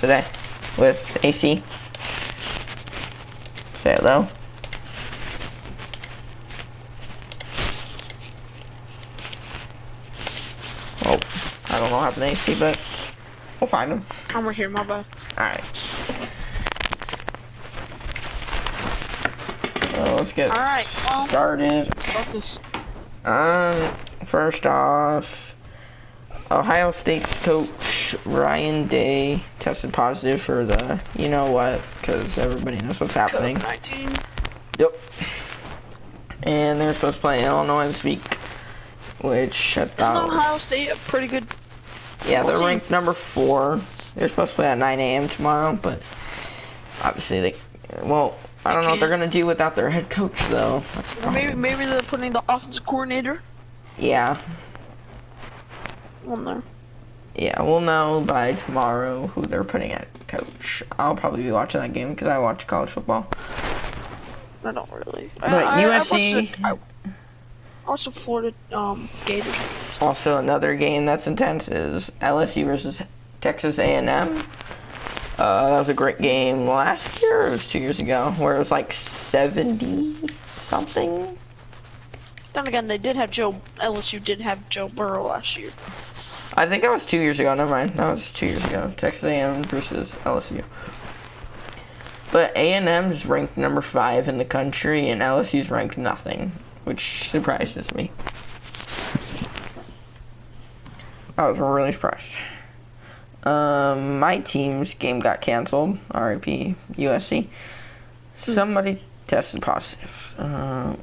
today with AC. Say hello. Well, I don't know how to AC, but we'll find him. I'm right here, my bad. Alright. So let's get started. Let's start this. First off, Ohio State's coach Ryan Day tested positive for the you know what, because everybody knows what's happening. COVID-19. Yep. And they're supposed to play in Illinois this week, which I thought Isn't Ohio State a pretty good yeah, they're team? ranked number 4. They're supposed to play at 9 a.m. tomorrow, but obviously they, well, I don't know what they're gonna do without their head coach though. Maybe they're putting the offensive coordinator Yeah. on there. Yeah, we'll know by tomorrow who they're putting at coach. I'll probably be watching that game because I watch college football. I don't really. But USC. I watched the Florida Gators. Also, another game that's intense is LSU versus Texas A&M. That was a great game last year, or it was 2 years ago, where it was like 70-something. Then again, LSU did have Joe Burrow last year. I think that was 2 years ago, never mind. That was 2 years ago. Texas A&M versus LSU. But A&M is ranked number 5 in the country, and LSU's ranked nothing, which surprises me. I was really surprised. My team's game got canceled. RIP USC. Somebody tested positive. I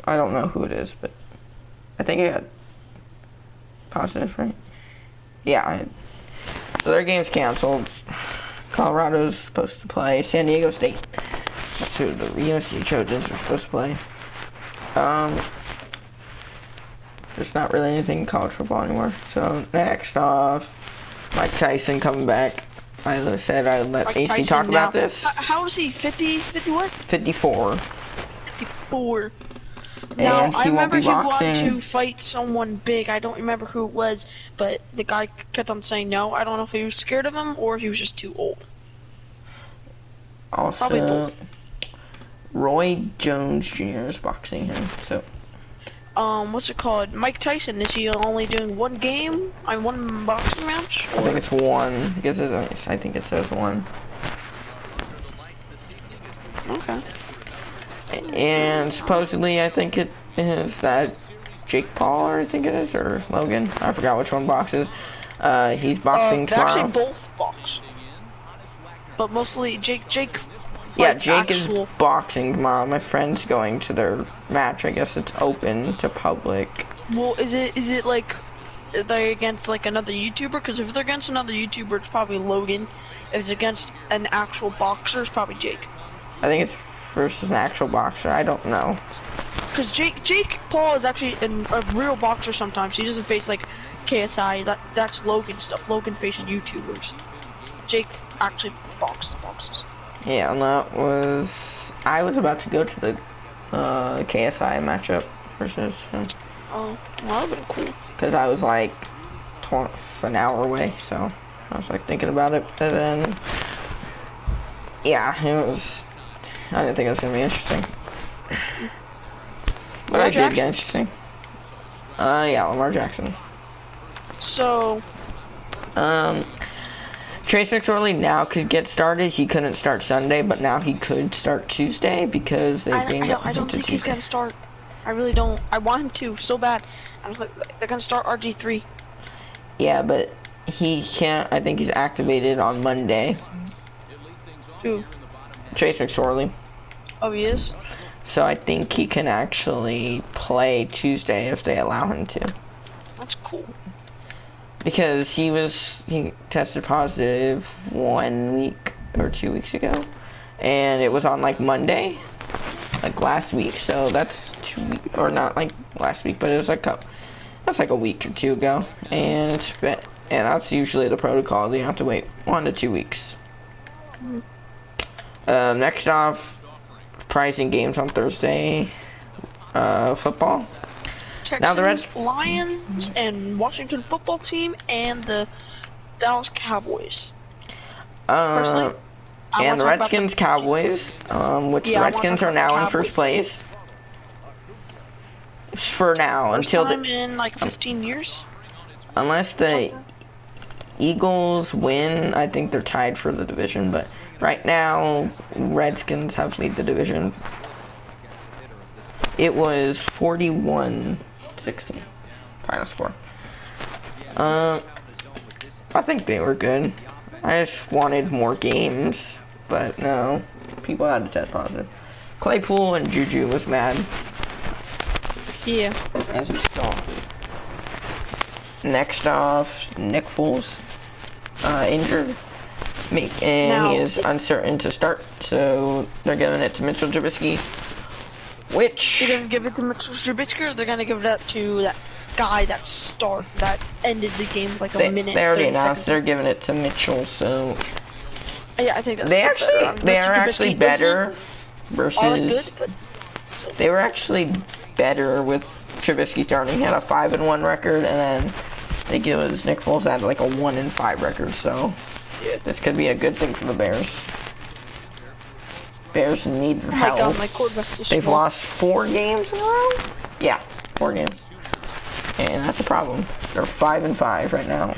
don't know who it is, but I think I got positive, right? Yeah. So their game's canceled. Colorado's supposed to play San Diego State. That's who the USC Trojans are supposed to play. There's not really anything in college football anymore. So next off, Mike Tyson coming back. I said I'd let Mike AC Tyson talk now. about this. How is he? 50 what? 54. 54. And Now, I he won't remember be he wanted boxing. to fight someone big. I don't remember who it was, but the guy kept on saying no. I don't know if he was scared of him or if he was just too old. Probably Also, both. Roy Jones Jr. is boxing him. So What's it called? Mike Tyson, is he only doing one game? One boxing match? I think it's 1. Because I think it says 1. Okay. And supposedly, I think it is that Jake Paul, or I think it is, or Logan. I forgot which one boxes. He's boxing They tomorrow. actually both box. But mostly Jake Yeah, fights Jake actual. is boxing tomorrow. My friend's going to their match. I guess it's open to public. Well, is it like, are they against like another YouTuber? Because if they're against another YouTuber, it's probably Logan. If it's against an actual boxer, it's probably Jake. I think it's versus an actual boxer. I don't know. Because Jake Paul is actually a real boxer sometimes. He doesn't face like KSI. That's Logan stuff. Logan faces YouTubers. Jake actually boxes. Yeah, and that was... I was about to go to the KSI matchup versus him. Oh, well, that would've been cool. Because I was like an hour away, so I was like thinking about it. And then... yeah, it was... I didn't think it was going to be interesting. But Lamar I did get Jackson? interesting. Yeah, Lamar Jackson. So, Trace McSorley now could get started. He couldn't start Sunday, but now he could start Tuesday because they I don't think he's gonna start. I really don't. I want him to so bad. They're gonna start RG3. Yeah, but he can't. I think he's activated on Monday. Who? Trace McSorley. Oh, he is? So I think he can actually play Tuesday if they allow him to. That's cool. Because he tested positive 1 week or 2 weeks ago, and it was on like Monday, like last week. So that's 2 weeks, or not like last week, but it was like that's like a week or 2 ago, and that's usually the protocol. You have to wait 1 to 2 weeks. Next off, pricing games on Thursday. Football. Texans, Lions, and Washington football team, and the Dallas Cowboys. Personally, I And wanna the talk about Redskins, Cowboys, which Yeah, the I wanna Redskins talk are about the now in Cowboys first place. For now, first until time in like 15 years. unless the Something. Eagles win, I think they're tied for the division. But right now, Redskins have lead the division. It was 41-16 final score. I think they were good. I just wanted more games, but no, people had to test positive. Claypool and Juju was mad, Yeah. as we saw. Next off, Nick Foles, injured, and Now, he is uncertain to start, so they're giving it to Mitchell Trubisky, which they're gonna give it to Mitchell Trubisky, or they're gonna give it to that guy that ended the game with like a minute. they already 30 announced seconds. they're giving it to Mitchell, so Yeah, I think that's they still actually better. they Mitchell are actually Trubisky better isn't all that versus. good, but still. They were actually better with Trubisky starting. He had a 5-1 record, and then they give us Nick Foles had like a 1-5 record. So Yeah. this could be a good thing for the Bears. Bears need Oh my help. god, my quarterback's so They've small. lost 4 games in a row. Yeah, 4 games, and that's a problem. They're 5-5 right now.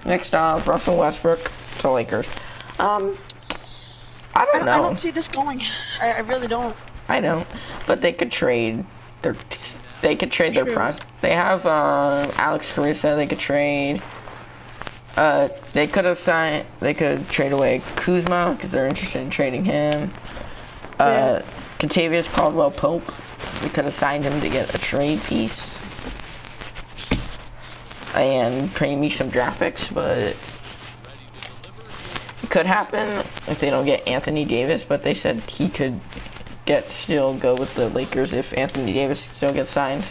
Next up, Russell Westbrook to Lakers. I don't know. I don't see this going. I really don't. I don't, but they could trade their True. prize. They have Alex Caruso. They could trade. They could trade away Kuzma because they're interested in trading him. Contavious Caldwell Pope. We could have signed him to get a trade piece and pay me some draft picks, but it could happen if they don't get Anthony Davis. But they said he could still go with the Lakers if Anthony Davis still gets signed.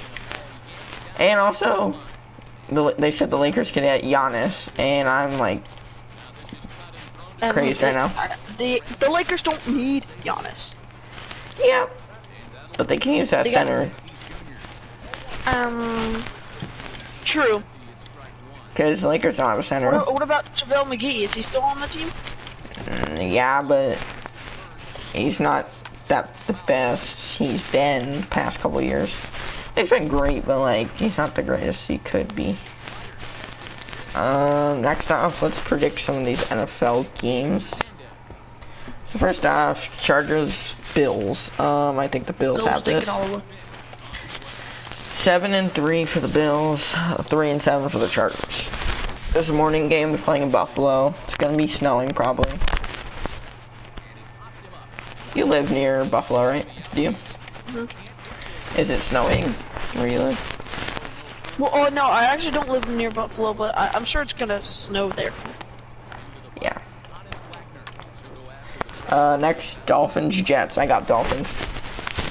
And also, they said the Lakers could get Giannis, and I'm like crazy right now. The Lakers don't need Giannis. Yeah, but they can use that center. True. Because the Lakers don't have a center. What about JaVale McGee? Is he still on the team? Yeah, but he's not the best he's been the past couple years. He's been great, but like he's not the greatest he could be. Next off, let's predict some of these NFL games. So first off, Chargers, Bills. I think the Bills have this. 7-3 for the Bills, 3-7 for the Chargers. This morning game, they're playing in Buffalo. It's gonna be snowing probably. You live near Buffalo, right? Do you? Mm-hmm. Is it snowing where you live? Well, oh no, I actually don't live near Buffalo, but I'm sure it's gonna snow there. Yeah. Next, Dolphins, Jets. I got Dolphins.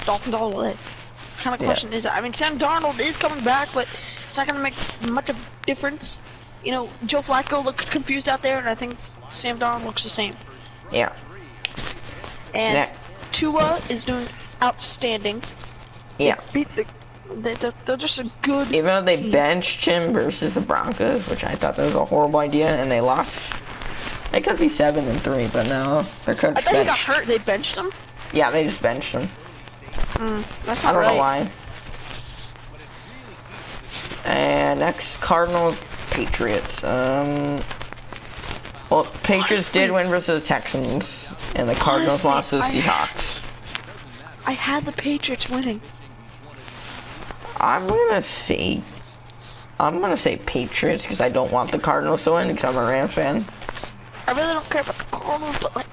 Dolphins all the way. What kind of question is that? I mean, Sam Darnold is coming back, but it's not gonna make much of a difference. You know, Joe Flacco looked confused out there, and I think Sam Darnold looks the same. Yeah. And Tua is doing outstanding. Yeah. They're just a good Even though they team. benched him versus the Broncos, which I thought that was a horrible idea, and they lost. They could be 7-3, but no, they're coach. I thought he got hurt. They benched him. Yeah, they just benched him. That's I not don't know right. why. And next, Cardinals, Patriots. Well, Patriots Honestly, did win versus the Texans, and the Cardinals lost to the Seahawks. I had the Patriots winning. I'm gonna say Patriots because I don't want the Cardinals to win because I'm a Rams fan. I really don't care about the Cardinals, but like,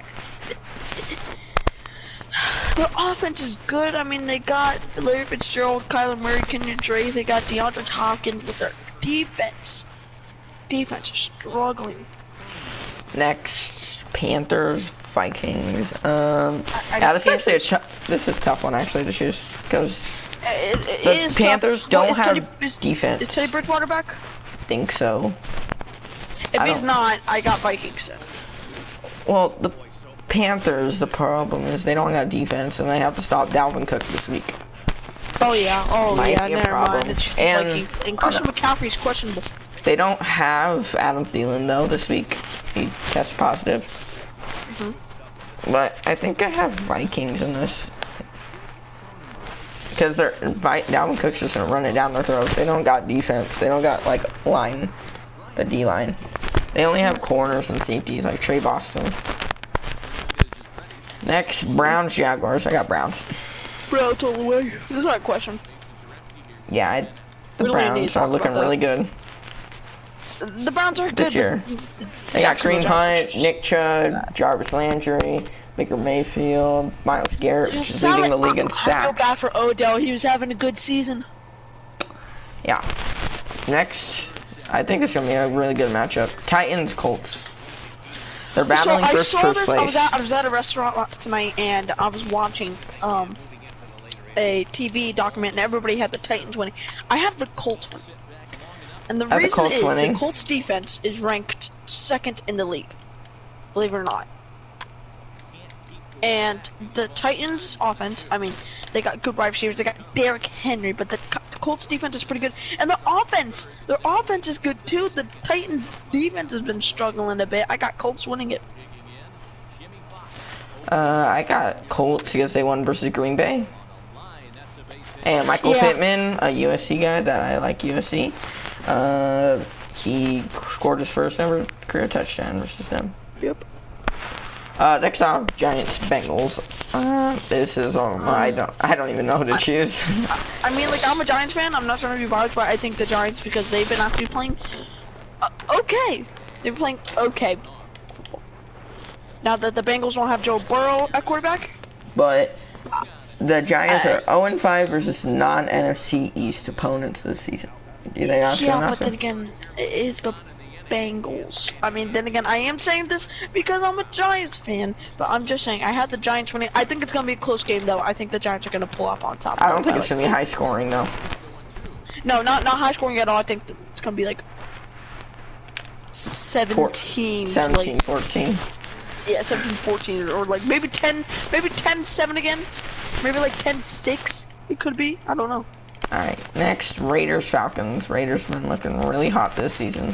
the offense is good. I mean, they got Larry Fitzgerald, Kyler Murray, Kenyon Drake. They got DeAndre Hopkins, with their defense is struggling. Next, Panthers, Vikings. This is a tough one actually to choose because the Panthers don't have defense. Is Teddy Bridgewater back? I think so. If he's not, I got Vikings. Well, the Panthers, the problem is they don't got defense and they have to stop Dalvin Cook this week. Oh yeah, never problem. mind. It's the Vikings. And Christian McCaffrey's questionable. They don't have Adam Thielen though this week. He tested positive. But I think I have Vikings in this. Because Dalvin Cook's just gonna run it down their throats. They don't got defense. They don't got like line, the D line. They only have corners and safeties like Trey Boston. Next, Browns Jaguars. I got Browns. Browns all the way. This is not a question. Yeah, the Browns are looking really good. The Browns are good this year. They got Kareem Hunt, Nick Chubb, Jarvis Landry, Baker Mayfield, Myles Garrett, which is leading the league in sacks. I feel bad for Odell. He was having a good season. Yeah. Next, I think it's gonna be a really good matchup. Titans Colts. They're battling for first place. I was at a restaurant tonight and I was watching a TV document and everybody had the Titans winning. I have the Colts winning. And the reason is the Colts defense is ranked 2nd in the league. Believe it or not. And the Titans offense, I mean, they got good wide receivers. They got Derrick Henry, but the Colts defense is pretty good. And their offense is good too. The Titans defense has been struggling a bit. I got Colts winning it. I got Colts because they won versus Green Bay. And Michael Pittman, a USC guy that I like USC. He scored his first ever career touchdown versus them. Yep. Next off, Giants Bengals. This is I don't even know who to choose. I mean, like, I'm a Giants fan. I'm not trying to be biased, but I think the Giants, because they've been actually playing okay. They've been playing okay football. Now that the Bengals don't have Joe Burrow at quarterback. But the Giants are 0-5 versus non-NFC East opponents this season. Do you think that's but then again, it is the Bengals. I mean, then again, I am saying this because I'm a Giants fan, but I'm just saying I had the Giants winning. I think it's gonna be a close game, though. I think the Giants are gonna pull up on top. I don't think it's gonna be high scoring, though. No, not high scoring at all. I think it's gonna be like 17 14. Yeah, 17-14, or like maybe 10-7 again. Maybe like 10-6. It could be. I don't know. Alright, next, Raiders Falcons. Raiders have been looking really hot this season.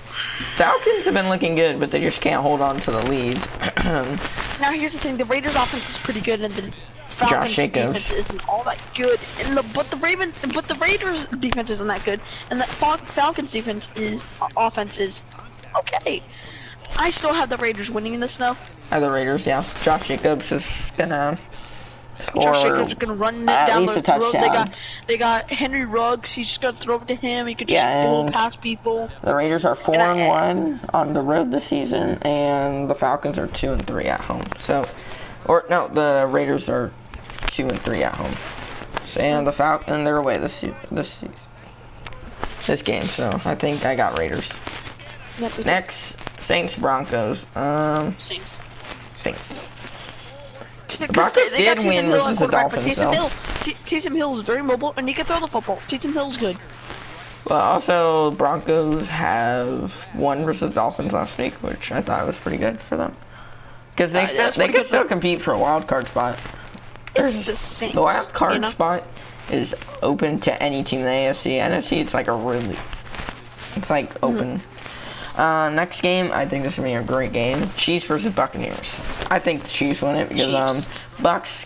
Falcons have been looking good, but they just can't hold on to the lead. Now here's the thing: the Raiders' offense is pretty good, and the Falcons' defense isn't all that good. But the Raiders' defense isn't that good, and the Falcons' offense is okay. I still have the Raiders winning in this, though. The Raiders, yeah. Josh Jacobs is gonna score. Josh Jacobs is gonna run it down their throat. They got Henry Ruggs. He's just gonna throw it to him. He could just dual pass people. The Raiders are 4-1 on the road this season, and the Falcons are 2-3 at home. The Raiders are 2-3 at home, and the Falcons they're away this game. So I think I got Raiders. Next, Saints Broncos. Saints. Broncos they got Taysom Hill on quarterback, but Dolphins, Taysom Hill is very mobile and he can throw the football. Taysom Hill's good. Well, also Broncos have won versus Dolphins last week, which I thought was pretty good for them because they could still compete for a wild card spot. It's the Saints. The wild card spot is open to any team in the AFC. NFC, it's like open. Next game, I think this is gonna be a great game. Chiefs versus Buccaneers. I think the Chiefs win it because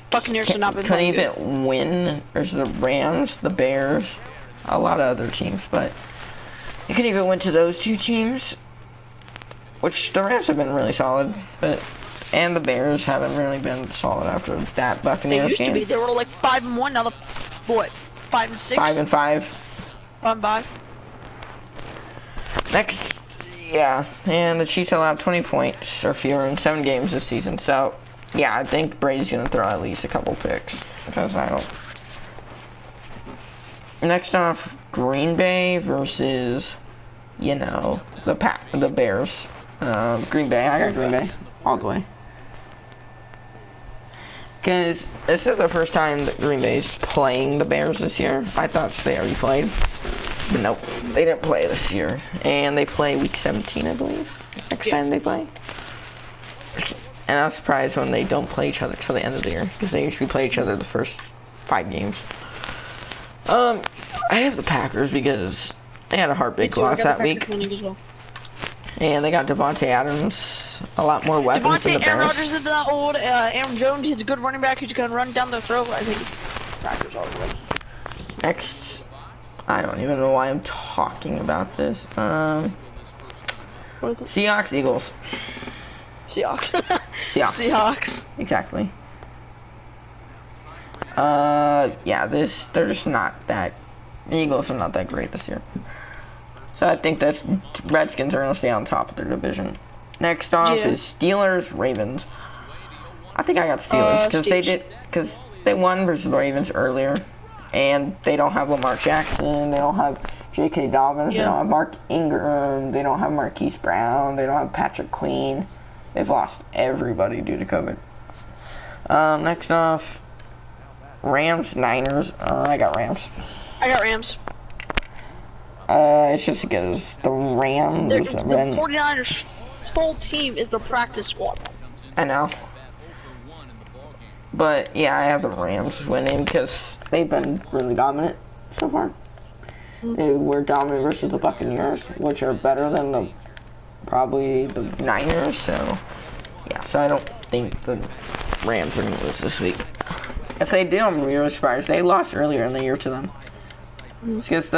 Buccaneers have not been couldn't even win versus the Rams, the Bears, a lot of other teams, but they couldn't even win to those two teams. Which the Rams have been really solid, and the Bears haven't really been solid after that Buccaneers game. They used to be. They were like 5-1. Now 5-6. 5-5. 5-5. Next. Yeah, and the Chiefs allowed 20 points or fewer in 7 games this season. So, yeah, I think Brady's going to throw at least a couple picks. Because I don't... Next off, Green Bay versus, the Bears. Green Bay. I got Green Bay all the way. Because this is the first time that Green Bay's playing the Bears this year. I thought they already played. But nope, they didn't play this year. And they play week 17, I believe. Next time they play. And I was surprised when they don't play each other till the end of the year. Because they usually play each other the first 5 games. I have the Packers because They had a Me heartbreak too. I loss got the that Packers week. winning as well. And they got Devontae Adams, a lot more weapons than the Devontae, Aaron Bears. Rodgers is that old. Aaron Jones, he's a good running back. He's gonna run down the throat. I think it's Packers all the way. Next, I don't even know why I'm talking about this. What is it? Seahawks, Eagles. Seahawks. Seahawks. Seahawks. Exactly. Yeah, they're just not that. Eagles are not that great this year. So I think that Redskins are gonna stay on top of their division. Next off is Steelers, Ravens. I think I got Steelers because they won versus the Ravens earlier, and they don't have Lamar Jackson, they don't have J.K. Dobbins, they don't have Mark Ingram, they don't have Marquise Brown, they don't have Patrick Queen. They've lost everybody due to COVID. Next off, Rams, Niners. I got Rams. I got Rams. It's just because the Rams. The 49ers whole team is the practice squad. I know. But yeah, I have the Rams winning because they've been really dominant so far. They were dominant versus the Buccaneers, which are better than probably the Niners. So yeah, so I don't think the Rams are gonna lose this week. If they do, I'm really surprised. They lost earlier in the year to them. Because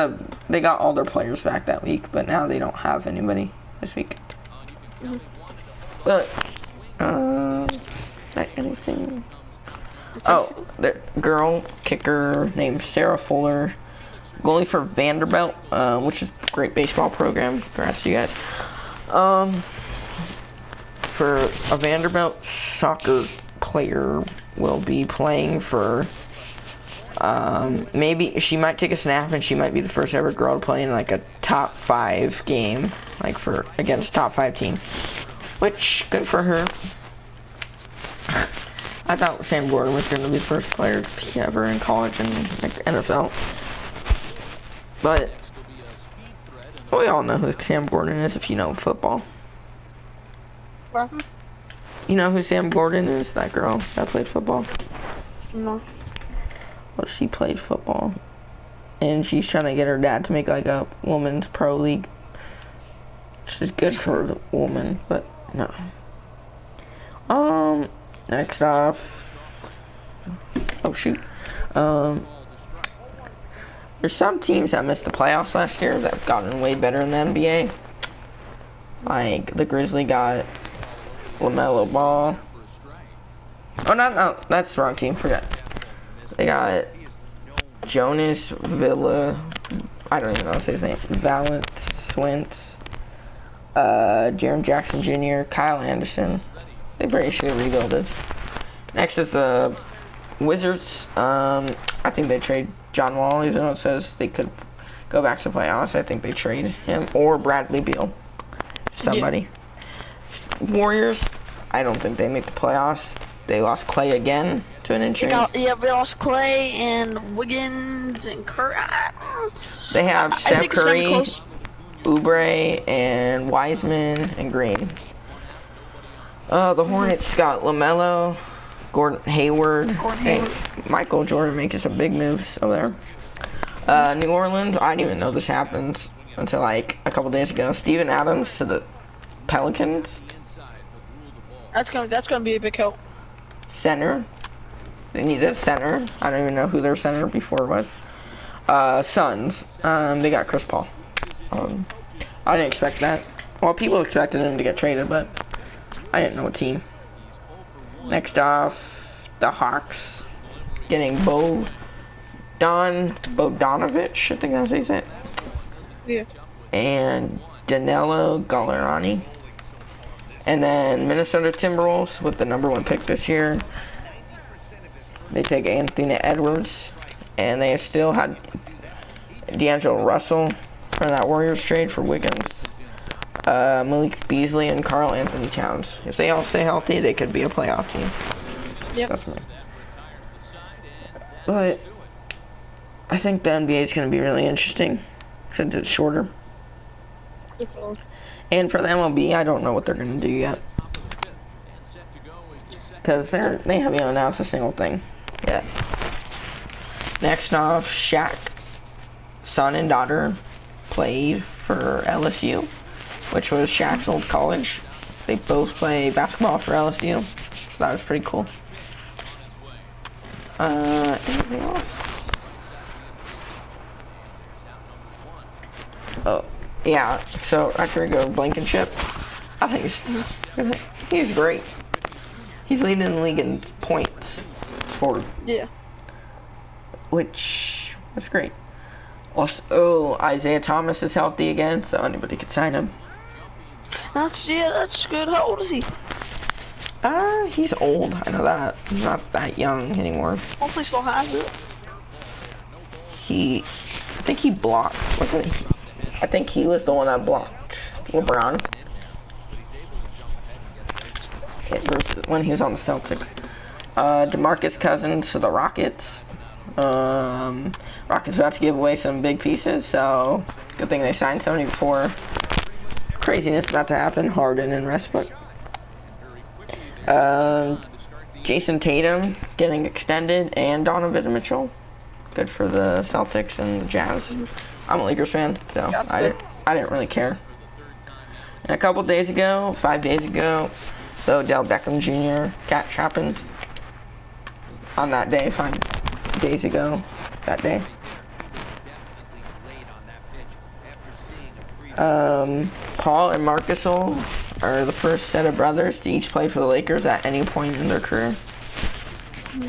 they got all their players back that week, but now they don't have anybody this week. But, anything? Oh, the girl kicker named Sarah Fuller, goalie for Vanderbilt, which is a great baseball program. Congrats to you guys. For a Vanderbilt soccer player will be playing for. Maybe she might take a snap and she might be the first ever girl to play in like a top 5 game, like against top 5 team, which good for her. I thought Sam Gordon was going to be the first player to be ever in college and like NFL, but we all know who Sam Gordon is if you know football. What? You know who Sam Gordon is? That girl that played football. No. Well, she played football, and she's trying to get her dad to make like a women's pro league, which is good for the woman, but no. Next off, oh shoot, there's some teams that missed the playoffs last year that have gotten way better in the NBA. Like the Grizzlies got LaMelo Ball. Oh no, that's the wrong team. Forget. They got Jonas Villa. I don't even know how to say his name. Valence Swint. Jaren Jackson Jr. Kyle Anderson. They basically rebuilded. Next is the Wizards. I think they trade John Wall, even though it says they could go back to playoffs. I think they trade him or Bradley Beal. Somebody. Yeah. Warriors. I don't think they make the playoffs. They lost Clay again to an injury. We lost Clay and Wiggins and Curry. They have Steph Curry, Oubre, and Wiseman and Green. The Hornets got LaMelo, Gordon Hayward. Michael Jordan making some big moves over there. New Orleans, I didn't even know this happened until like a couple days ago. Steven Adams to the Pelicans. That's gonna be a big help. Center. They needed a center. I don't even know who their center before was. Suns. They got Chris Paul. I didn't expect that. Well, people expected him to get traded, but I didn't know a team. Next off, the Hawks getting Bogdanovich, I think that's how you say it. Yeah. And Danilo Gallinari. And then Minnesota Timberwolves with the #1 pick this year. They take Anthony Edwards, and they still had D'Angelo Russell from that Warriors trade for Wiggins, Malik Beasley, and Karl Anthony Towns. If they all stay healthy, they could be a playoff team. Yep. That's me. But I think the NBA is going to be really interesting since it's shorter. Definitely. And for the MLB, I don't know what they're going to do yet. Because they haven't even announced a single thing yet. Next off, Shaq, son and daughter, played for LSU, which was Shaq's old college. They both play basketball for LSU. So that was pretty cool. Anything else? Oh, yeah. So Rodrigo Blankenship, I think he's great. He's leading the league in points scored. Yeah. Which was great. Also, Isaiah Thomas is healthy again, so anybody could sign him. That's good. How old is he? He's old. I know that. He's not that young anymore. Hopefully, still has it. I think he blocked. I think he was the one that blocked LeBron. When he was on the Celtics. DeMarcus Cousins to the Rockets. Rockets about to give away some big pieces, so good thing they signed Sony before craziness about to happen. Harden and Westbrook. Jason Tatum getting extended, and Donovan Mitchell. Good for the Celtics and the Jazz. I'm a Lakers fan, so I didn't really care. And a couple days ago, 5 days ago, the Odell Beckham Jr. catch happened on that day, 5 days ago, that day. Paul and Marc Gasol are the first set of brothers to each play for the Lakers at any point in their career.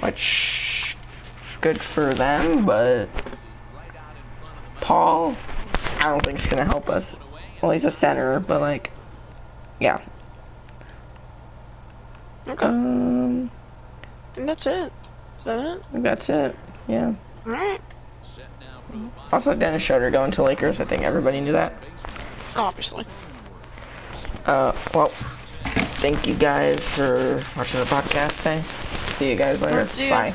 Which, good for them, but Paul, I don't think is going to help us. Well, he's a center, but like, yeah. Okay. I think that's it. Is that it? I think that's it, yeah. Alright. Also, Dennis Schroeder going to Lakers. I think everybody knew that. Obviously. Well, thank you guys for watching the podcast today. See you guys later. Bye.